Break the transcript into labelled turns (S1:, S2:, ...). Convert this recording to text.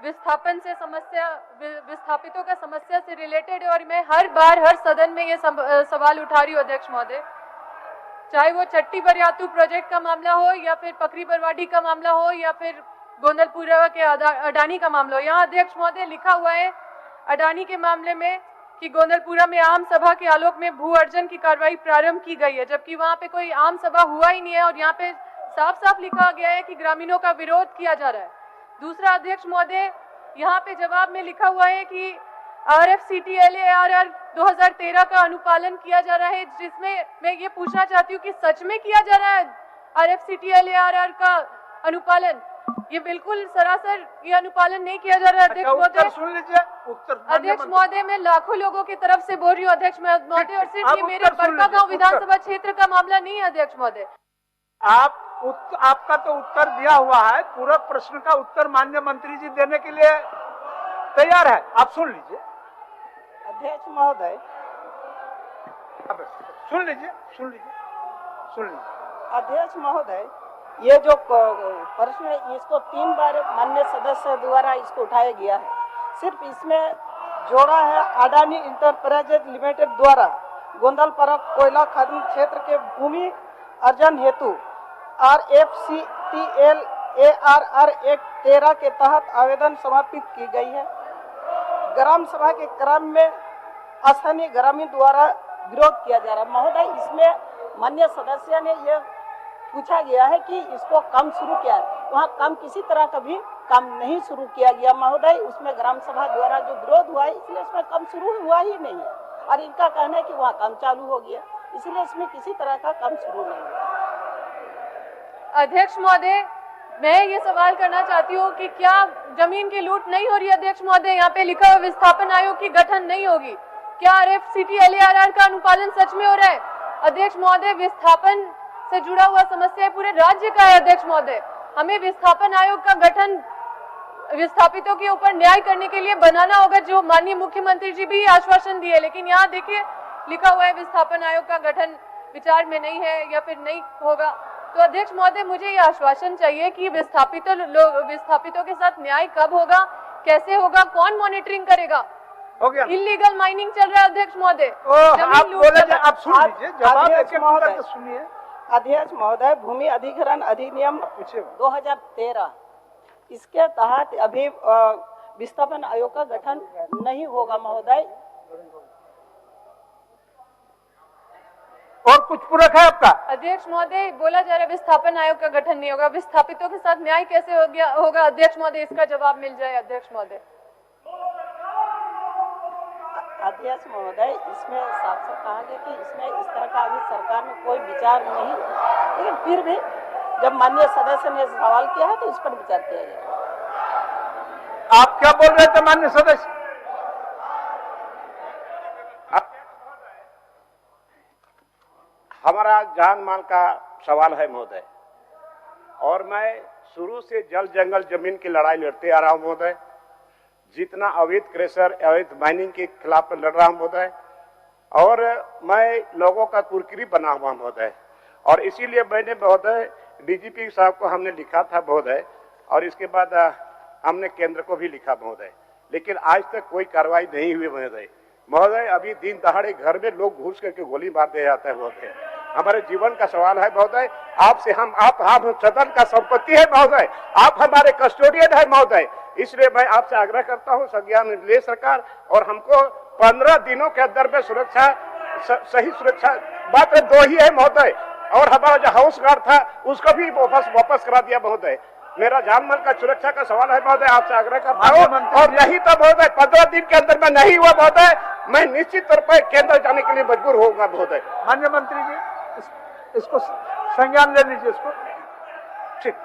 S1: विस्थापन से विस्थापितों का समस्या से रिलेटेड है और मैं हर बार हर सदन में ये सवाल उठा रही हूँ अध्यक्ष महोदय, चाहे वो चट्टी बरियातू प्रोजेक्ट का मामला हो या फिर पकरी बरवाडी का मामला हो या फिर गोंदलपुरा के अडानी का मामला हो। यहाँ अध्यक्ष महोदय लिखा हुआ है अडानी के मामले में कि गोंदलपुरा में आम सभा के आलोक में भू अर्जन की कार्रवाई प्रारंभ की गई है, जबकि वहां पे कोई आम सभा हुआ ही नहीं है और यहाँ पे साफ साफ लिखा गया है कि ग्रामीणों का विरोध किया जा रहा है। दूसरा अध्यक्ष महोदय, यहाँ पे जवाब में लिखा हुआ है कि RFCTLARR 2013 का अनुपालन किया जा रहा है, जिसमें मैं ये पूछना चाहती हूँ कि सच में किया जा रहा है RFCTLARR का अनुपालन? ये बिल्कुल सरासर ये अनुपालन नहीं किया जा रहा है अध्यक्ष महोदय।
S2: सुन लीजिए उत्तर।
S1: अध्यक्ष महोदय, मैं लाखों लोगों की तरफ से बोल रही हूँ अध्यक्ष महोदय, और सिर्फ ये मेरे बड़कागांव विधानसभा क्षेत्र का मामला नहीं है अध्यक्ष महोदय।
S2: आपका तो उत्तर दिया हुआ है, पूरा प्रश्न का उत्तर माननीय मंत्री जी देने के लिए तैयार है, आप सुन लीजिए।
S3: अध्यक्ष महोदय,
S2: सुन लीजिए।
S3: अध्यक्ष महोदय, ये जो प्रश्न है इसको 3 बार माननीय सदस्य द्वारा इसको उठाया गया है। सिर्फ इसमें जोड़ा है अडानी इंटरप्राइजेज लिमिटेड द्वारा गोंदलपुरा कोयला खनन क्षेत्र के भूमि अर्जन हेतु RFCTLARR एक्ट 13 के तहत आवेदन समर्पित की गई है। ग्राम सभा के क्रम में स्थानीय ग्रामीण द्वारा विरोध किया जा रहा है। महोदय, इसमें माननीय सदस्य ने यह पूछा गया है कि इसको काम शुरू किया है, वहाँ काम किसी तरह का भी काम नहीं शुरू किया गया महोदय। उसमें ग्राम सभा द्वारा जो विरोध हुआ है इसलिए इसमें काम शुरू हुआ ही नहीं है, और इनका कहना है कि वहाँ काम चालू हो गया, इसलिए इसमें किसी तरह का काम शुरू नहीं हुआ।
S1: अध्यक्ष महोदय, मैं ये सवाल करना चाहती हूँ कि क्या जमीन की लूट नहीं हो रही है अध्यक्ष महोदय? यहाँ पे लिखा हुआ विस्थापन आयोग की गठन नहीं होगी, क्या RFCTLARR का अनुपालन सच में हो रहा है? अध्यक्ष महोदय, विस्थापन से जुड़ा हुआ समस्या पूरे राज्य का है अध्यक्ष महोदय। हमें विस्थापन आयोग का गठन विस्थापितों के ऊपर न्याय करने के लिए बनाना होगा, जो माननीय मुख्यमंत्री जी भी आश्वासन दिए, लेकिन यहाँ देखिए लिखा हुआ है विस्थापन आयोग का गठन विचार में नहीं है या फिर नहीं होगा। तो अध्यक्ष महोदय, मुझे ये आश्वासन चाहिए कि विस्थापितों के साथ न्याय कब होगा, कैसे होगा, कौन मॉनिटरिंग करेगा?
S2: हो गया।
S1: इलीगल माइनिंग चल रहा है अध्यक्ष महोदय।
S2: आप सुन लीजिए, जवाब एक सुनिए।
S3: अध्यक्ष महोदय, भूमि अधिग्रहण अधिनियम 2013 इसके तहत अभी विस्थापन आयोग का गठन नहीं होगा महोदय।
S2: और कुछ पूरक है आपका?
S1: अध्यक्ष महोदय, बोला जा रहा है विस्थापन आयोग का गठन नहीं होगा, विस्थापितों के साथ न्याय कैसे होगा अध्यक्ष महोदय? इसका जवाब मिल जाए अध्यक्ष महोदय।
S3: अध्यक्ष महोदय, इसमें साफ साफ कहा गया कि इसमें इस तरह का अभी सरकार में कोई विचार नहीं, लेकिन फिर भी जब माननीय सदस्य ने सवाल किया है तो इस पर विचार किया जाएगा।
S2: आप क्या बोल रहे थे माननीय सदस्य?
S4: हमारा जान माल का सवाल है महोदय, और मैं शुरू से जल जंगल जमीन की लड़ाई लड़ते आ रहा हूं महोदय। जितना अवैध क्रैशर अवैध माइनिंग के खिलाफ लड़ रहा हूं महोदय, और मैं लोगों का कुरकुरी बना हुआ महोदय, और इसीलिए मैंने महोदय DGP साहब को हमने लिखा था महोदय, और इसके बाद हमने केंद्र को भी लिखा महोदय, लेकिन आज तक कोई कार्रवाई नहीं हुई महोदय। अभी दिन दहाड़े घर में लोग घुस करके गोली मार दिया जाता है महोदय। हमारे जीवन का सवाल है महोदय, आपसे आप सदन का संपत्ति है महोदय, आप हमारे कस्टोडियन है महोदय, इसलिए मैं आपसे आग्रह करता हूं संज्ञान ले सरकार, और हमको 15 दिनों के अंदर में सुरक्षा सही सुरक्षा मात्र 2 ही है महोदय, और हमारा जो हाउस गार्ड था उसको भी वापस करा दिया महोदय। मेरा जान माल का सुरक्षा का सवाल है महोदय, आपसे आग्रह करता हूँ, और नहीं तो महोदय 15 दिन के अंदर में नहीं हुआ महोदय, मैं निश्चित तौर पर केंद्र जाने के लिए मजबूर होऊंगा महोदय।
S2: माननीय मंत्री जी, इसको संज्ञान ले लीजिए इसको। ठीक।